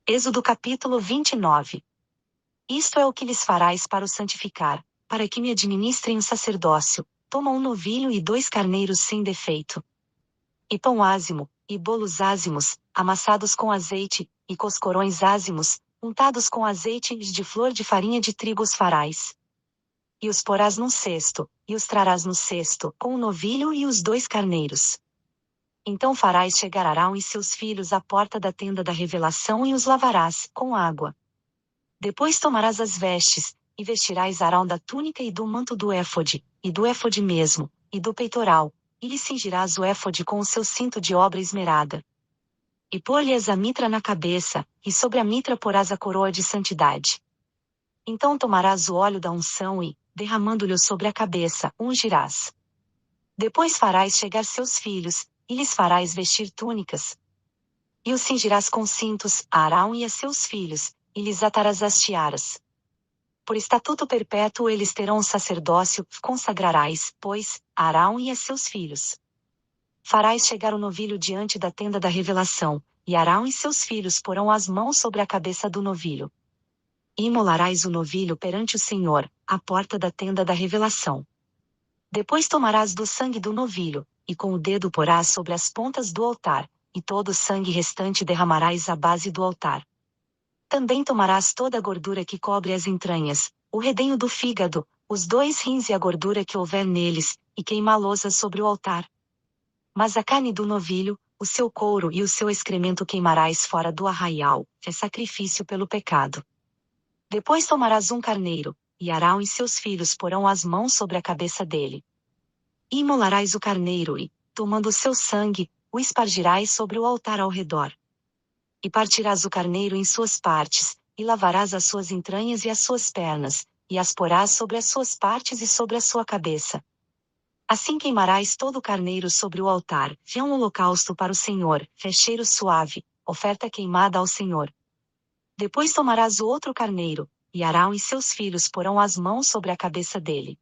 Êxodo capítulo 29. Isto é o que lhes farás para o santificar, para que me administrem o sacerdócio: toma um novilho e 2 carneiros sem defeito. E pão ázimo, e bolos ázimos, amassados com azeite, e coscorões ázimos, untados com azeite de flor de farinha de trigo os farás. E os porás num cesto, e os trarás no cesto, com o novilho e os 2 carneiros. Então farás chegar Arão e seus filhos à porta da tenda da revelação e os lavarás com água. Depois tomarás as vestes, e vestirás Arão da túnica e do manto do éfode, e do éfode mesmo, e do peitoral, e lhe cingirás o éfode com o seu cinto de obra esmerada. E pôr-lhes a mitra na cabeça, e sobre a mitra porás a coroa de santidade. Então tomarás o óleo da unção e, derramando-lhe sobre a cabeça, ungirás. Depois farás chegar seus filhos, e lhes farás vestir túnicas. E os cingirás com cintos, a Arão e a seus filhos, e lhes atarás as tiaras. Por estatuto perpétuo eles terão o sacerdócio, consagrarás, pois, a Arão e a seus filhos. Farás chegar o novilho diante da tenda da revelação, e Arão e seus filhos porão as mãos sobre a cabeça do novilho. E imolarás o novilho perante o Senhor, à porta da tenda da revelação. Depois tomarás do sangue do novilho, e com o dedo porás sobre as pontas do altar, e todo o sangue restante derramarás à base do altar. Também tomarás toda a gordura que cobre as entranhas, o redenho do fígado, os 2 rins e a gordura que houver neles, e queimá-los sobre o altar. Mas a carne do novilho, o seu couro e o seu excremento queimarás fora do arraial, é sacrifício pelo pecado. Depois tomarás um carneiro, e Arão e seus filhos porão as mãos sobre a cabeça dele. E imolarás o carneiro e, tomando o seu sangue, o espargirás sobre o altar ao redor. E partirás o carneiro em suas partes, e lavarás as suas entranhas e as suas pernas, e as porás sobre as suas partes e sobre a sua cabeça. Assim queimarás todo o carneiro sobre o altar, é um holocausto para o Senhor, cheiro suave, oferta queimada ao Senhor. Depois tomarás o outro carneiro, e Arão e seus filhos porão as mãos sobre a cabeça dele.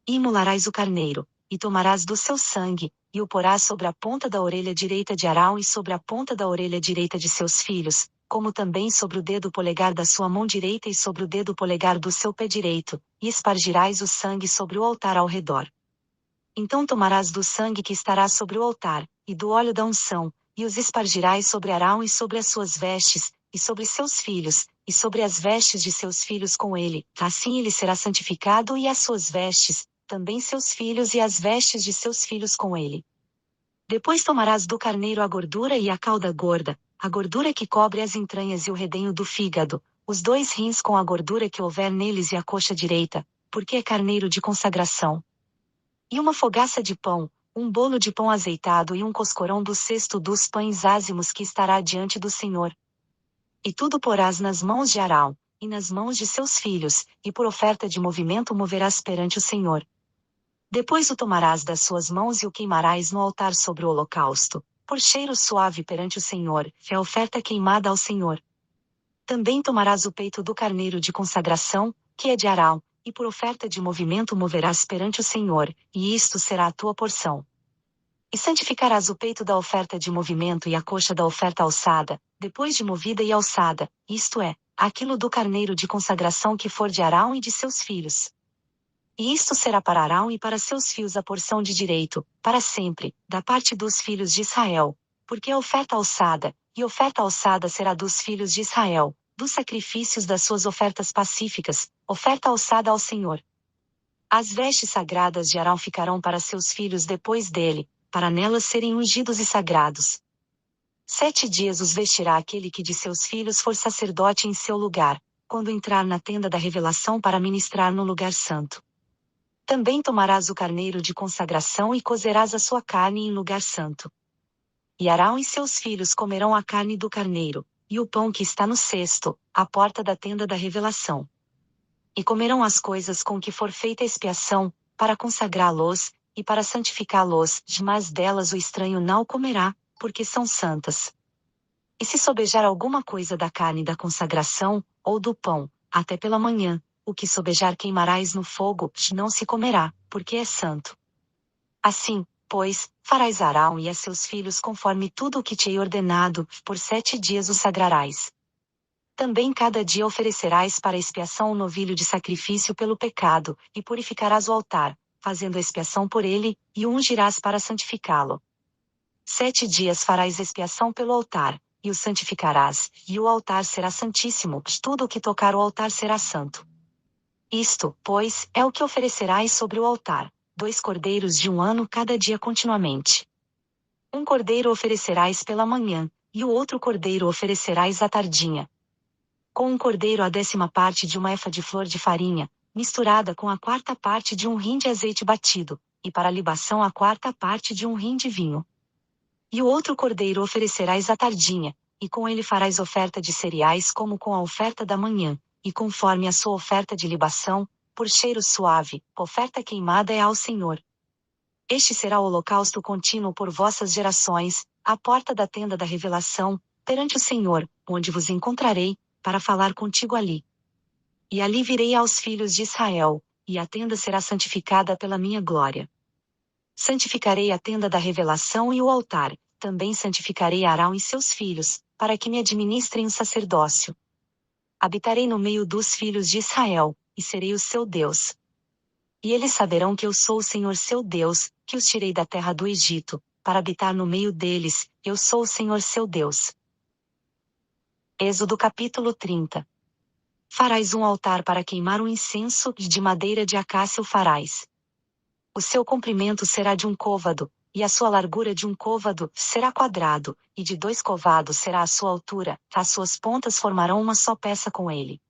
E imolarás o carneiro, e tomarás do seu sangue, e o porás sobre a ponta da orelha direita de Arão e sobre a ponta da orelha direita de seus filhos, como também sobre o dedo polegar da sua mão direita e sobre o dedo polegar do seu pé direito, e espargirás o sangue sobre o altar ao redor. Então tomarás do sangue que estará sobre o altar, e do óleo da unção, e os espargirás sobre Arão e sobre as suas vestes, e sobre seus filhos, e sobre as vestes de seus filhos com ele, assim ele será santificado e as suas vestes, também seus filhos e as vestes de seus filhos com ele. Depois tomarás do carneiro a gordura e a cauda gorda, a gordura que cobre as entranhas e o redenho do fígado, os 2 rins com a gordura que houver neles e a coxa direita, porque é carneiro de consagração. E uma fogaça de pão, um bolo de pão azeitado e um coscorão do cesto dos pães ázimos que estará diante do Senhor. E tudo porás nas mãos de Arão, e nas mãos de seus filhos, e por oferta de movimento moverás perante o Senhor. Depois o tomarás das suas mãos e o queimarás no altar sobre o holocausto, por cheiro suave perante o Senhor, é oferta queimada ao Senhor. Também tomarás o peito do carneiro de consagração, que é de Arão, e por oferta de movimento moverás perante o Senhor, e isto será a tua porção. E santificarás o peito da oferta de movimento e a coxa da oferta alçada, depois de movida e alçada, isto é, aquilo do carneiro de consagração que for de Arão e de seus filhos. E isto será para Arão e para seus filhos a porção de direito, para sempre, da parte dos filhos de Israel, porque a oferta alçada, e oferta alçada será dos filhos de Israel, dos sacrifícios das suas ofertas pacíficas, oferta alçada ao Senhor. As vestes sagradas de Arão ficarão para seus filhos depois dele, para nelas serem ungidos e sagrados. 7 dias os vestirá aquele que de seus filhos for sacerdote em seu lugar, quando entrar na tenda da revelação para ministrar no lugar santo. Também tomarás o carneiro de consagração e cozerás a sua carne em lugar santo. E Arão e seus filhos comerão a carne do carneiro, e o pão que está no cesto, à porta da tenda da revelação. E comerão as coisas com que for feita a expiação, para consagrá-los, e para santificá-los, mas delas o estranho não comerá, porque são santas. E se sobejar alguma coisa da carne da consagração, ou do pão, até pela manhã, o que sobejar queimarás no fogo, não se comerá, porque é santo. Assim, pois, farás a Arão e a seus filhos conforme tudo o que te hei ordenado, por 7 dias os sagrarás. Também cada dia oferecerás para expiação um novilho de sacrifício pelo pecado, e purificarás o altar, fazendo expiação por ele, e o ungirás para santificá-lo. 7 dias farás expiação pelo altar, e o santificarás, e o altar será santíssimo, tudo o que tocar o altar será santo. Isto, pois, é o que oferecerás sobre o altar: 2 cordeiros de 1 ano cada dia continuamente. Um cordeiro oferecerás pela manhã, e o outro cordeiro oferecerás à tardinha. Com um cordeiro a 10ª parte de uma efa de flor de farinha, misturada com a 4ª parte de um rim de azeite batido, e para a libação a 4ª parte de um rim de vinho. E o outro cordeiro oferecerás à tardinha, e com ele farás oferta de cereais como com a oferta da manhã, e conforme a sua oferta de libação, por cheiro suave, oferta queimada é ao Senhor. Este será o holocausto contínuo por vossas gerações, à porta da tenda da revelação, perante o Senhor, onde vos encontrarei, para falar contigo ali. E ali virei aos filhos de Israel, e a tenda será santificada pela minha glória. Santificarei a tenda da revelação e o altar, também santificarei Arão e seus filhos, para que me administrem o sacerdócio. Habitarei no meio dos filhos de Israel, e serei o seu Deus. E eles saberão que eu sou o Senhor seu Deus, que os tirei da terra do Egito, para habitar no meio deles, eu sou o Senhor seu Deus. Êxodo capítulo 30. Farás um altar para queimar um incenso, e de madeira de acácia o farás. O seu comprimento será de 1 côvado, e a sua largura de 1 côvado será quadrado, e de 2 covados será a sua altura, as suas pontas formarão uma só peça com ele.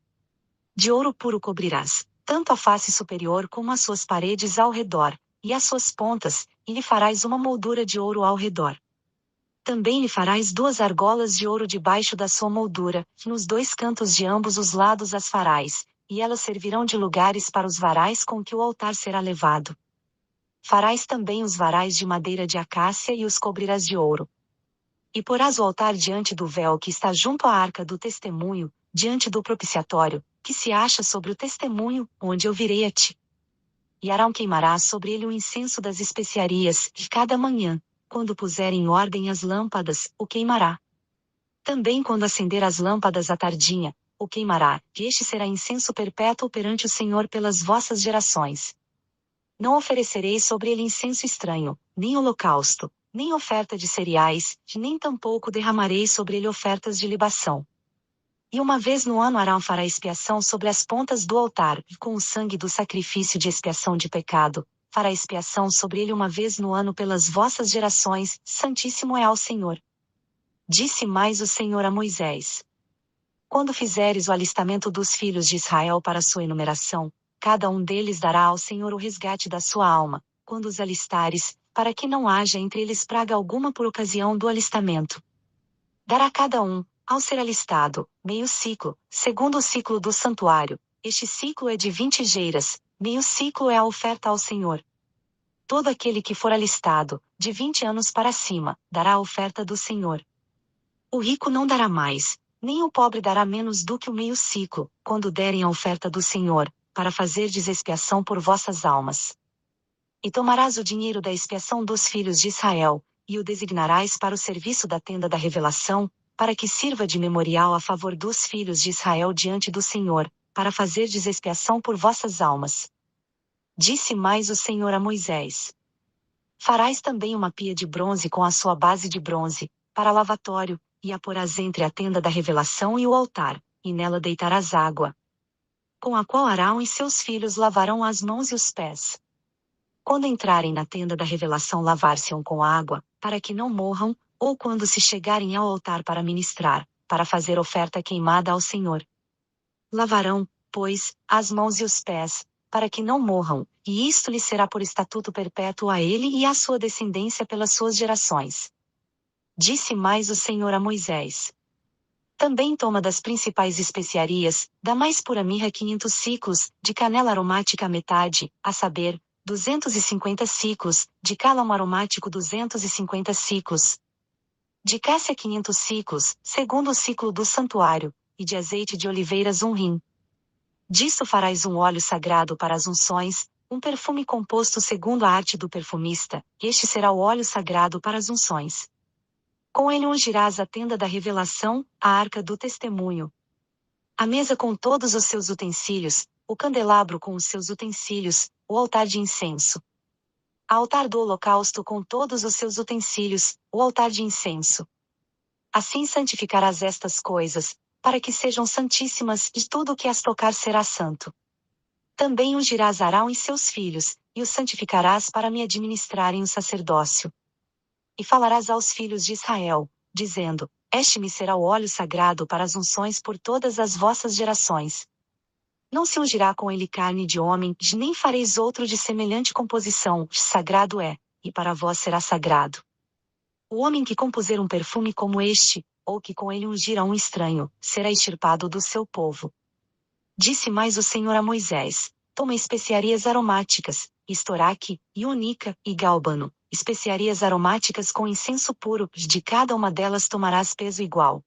De ouro puro cobrirás, tanto a face superior como as suas paredes ao redor, e as suas pontas, e lhe farás uma moldura de ouro ao redor. Também lhe farás 2 argolas de ouro debaixo da sua moldura, nos 2 cantos de ambos os lados as farás, e elas servirão de lugares para os varais com que o altar será levado. Farás também os varais de madeira de acácia e os cobrirás de ouro. E porás o altar diante do véu que está junto à arca do testemunho, diante do propiciatório, que se acha sobre o testemunho, onde eu virei a ti. E Arão queimará sobre ele o incenso das especiarias, e cada manhã, quando puser em ordem as lâmpadas, o queimará. Também quando acender as lâmpadas à tardinha, o queimará, e este será incenso perpétuo perante o Senhor pelas vossas gerações. Não oferecereis sobre ele incenso estranho, nem holocausto, nem oferta de cereais, nem tampouco derramareis sobre ele ofertas de libação. E uma vez no ano Arão fará expiação sobre as pontas do altar, e com o sangue do sacrifício de expiação de pecado, fará expiação sobre ele uma vez no ano pelas vossas gerações, santíssimo é ao Senhor. Disse mais o Senhor a Moisés: quando fizeres o alistamento dos filhos de Israel para sua enumeração, cada um deles dará ao Senhor o resgate da sua alma, quando os alistares, para que não haja entre eles praga alguma por ocasião do alistamento. Dará cada um, ao ser alistado, meio ciclo, segundo o ciclo do santuário, este ciclo é de 20 geiras, meio ciclo é a oferta ao Senhor. Todo aquele que for alistado, de 20 anos para cima, dará a oferta do Senhor. O rico não dará mais, nem o pobre dará menos do que o meio ciclo, quando derem a oferta do Senhor, para fazerdes expiação por vossas almas. E tomarás o dinheiro da expiação dos filhos de Israel, e o designarás para o serviço da tenda da revelação, para que sirva de memorial a favor dos filhos de Israel diante do Senhor, para fazerdes expiação por vossas almas. Disse mais o Senhor a Moisés: farás também uma pia de bronze com a sua base de bronze, para lavatório, e a porás entre a tenda da revelação e o altar, e nela deitarás água, com a qual Arão e seus filhos lavarão as mãos e os pés. Quando entrarem na tenda da revelação lavar-se-ão com água, para que não morram, ou quando se chegarem ao altar para ministrar, para fazer oferta queimada ao Senhor. Lavarão, pois, as mãos e os pés, para que não morram, e isto lhe será por estatuto perpétuo a ele e à sua descendência pelas suas gerações. Disse mais o Senhor a Moisés: também toma das principais especiarias, da mais pura mirra 500 siclos, de canela aromática a metade, a saber, 250 siclos, de cálamo aromático 250 siclos, de cássia 500 siclos, segundo o ciclo do santuário, e de azeite de oliveiras 1 rim. Disto farás um óleo sagrado para as unções, um perfume composto segundo a arte do perfumista, este será o óleo sagrado para as unções. Com ele ungirás a tenda da revelação, a arca do testemunho. a mesa com todos os seus utensílios, o candelabro com os seus utensílios, o altar de incenso, altar do holocausto com todos os seus utensílios, o altar de incenso. Assim santificarás estas coisas, para que sejam santíssimas, e tudo o que as tocar será santo. Também ungirás Arão e seus filhos, e os santificarás para me administrarem o sacerdócio. E falarás aos filhos de Israel, dizendo: Este-me será o óleo sagrado para as unções por todas as vossas gerações. Não se ungirá com ele carne de homem, nem fareis outro de semelhante composição, sagrado é, e para vós será sagrado. O homem que compuser um perfume como este, ou que com ele ungir a um estranho, será extirpado do seu povo. Disse mais o Senhor a Moisés: Toma especiarias aromáticas, estoraque, ionica, e gálbano, especiarias aromáticas com incenso puro, de cada uma delas tomarás peso igual.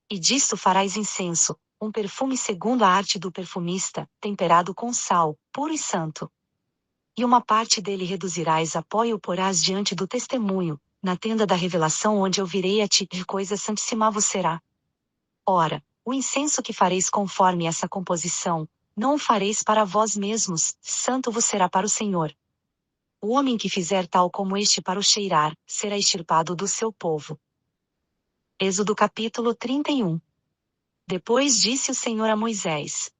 E disto farás incenso, um perfume segundo a arte do perfumista, temperado com sal, puro e santo. E uma parte dele reduzirás a pó e o porás diante do testemunho, na tenda da revelação onde eu virei a ti, de coisa santíssima vos será. Ora, o incenso que fareis conforme essa composição, não o fareis para vós mesmos, santo vos será para o Senhor. O homem que fizer tal como este para o cheirar, será extirpado do seu povo. Êxodo capítulo 31. Depois disse o Senhor a Moisés: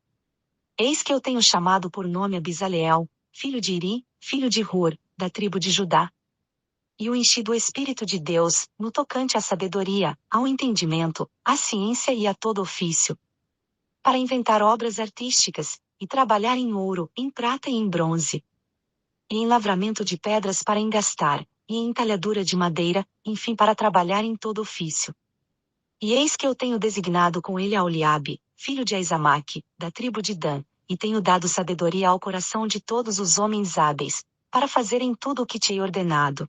Eis que eu tenho chamado por nome a Bezaleel, filho de Iri, filho de Hur, da tribo de Judá. E o enchi do Espírito de Deus, no tocante à sabedoria, ao entendimento, à ciência e a todo ofício, para inventar obras artísticas, e trabalhar em ouro, em prata e em bronze, e em lavramento de pedras para engastar, e em entalhadura de madeira, enfim para trabalhar em todo ofício. E eis que eu tenho designado com ele a Oliabe, filho de Aizamaque, da tribo de Dan, e tenho dado sabedoria ao coração de todos os homens hábeis, para fazerem tudo o que te hei ordenado.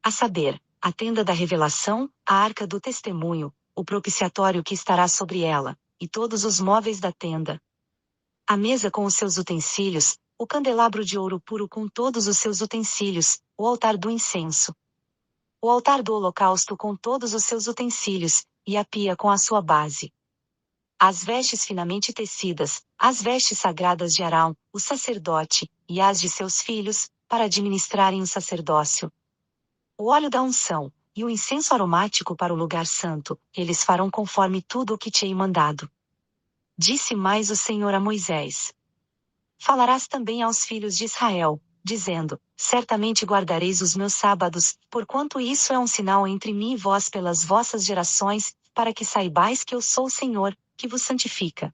A saber, a tenda da revelação, a arca do testemunho, o propiciatório que estará sobre ela, e todos os móveis da tenda, a mesa com os seus utensílios, o candelabro de ouro puro com todos os seus utensílios, o altar do incenso, o altar do holocausto com todos os seus utensílios, e a pia com a sua base. As vestes finamente tecidas, as vestes sagradas de Arão, o sacerdote, e as de seus filhos, para administrarem o sacerdócio. O óleo da unção, e o incenso aromático para o lugar santo, eles farão conforme tudo o que te hei mandado. Disse mais o Senhor a Moisés: Falarás também aos filhos de Israel, dizendo: Certamente guardareis os meus sábados, porquanto isso é um sinal entre mim e vós pelas vossas gerações, para que saibais que eu sou o Senhor, que vos santifica.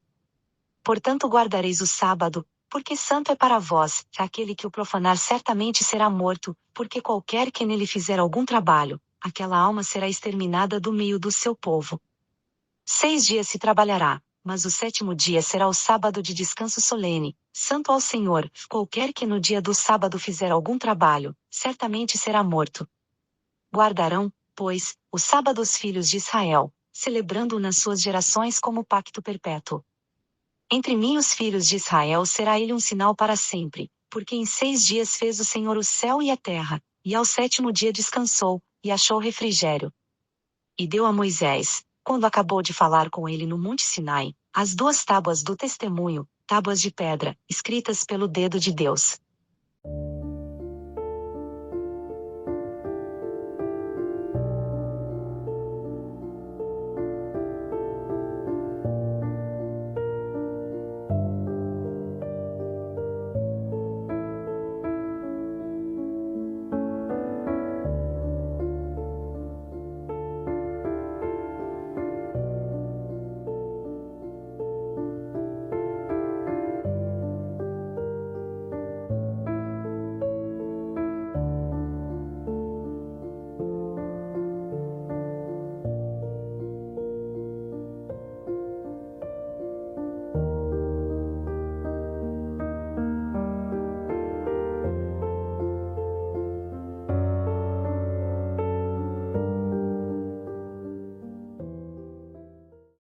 Portanto guardareis o sábado, porque santo é para vós, aquele que o profanar certamente será morto, porque qualquer que nele fizer algum trabalho, aquela alma será exterminada do meio do seu povo. 6 dias se trabalhará, mas o 7º dia será o sábado de descanso solene, santo ao Senhor. Qualquer que no dia do sábado fizer algum trabalho, certamente será morto. Guardarão, pois, o sábado os filhos de Israel, celebrando-o nas suas gerações como pacto perpétuo. Entre mim e os filhos de Israel será ele um sinal para sempre, porque em 6 dias fez o Senhor o céu e a terra, e ao 7º dia descansou, e achou refrigério. E deu a Moisés, quando acabou de falar com ele no monte Sinai, as 2 tábuas do testemunho, tábuas de pedra, escritas pelo dedo de Deus.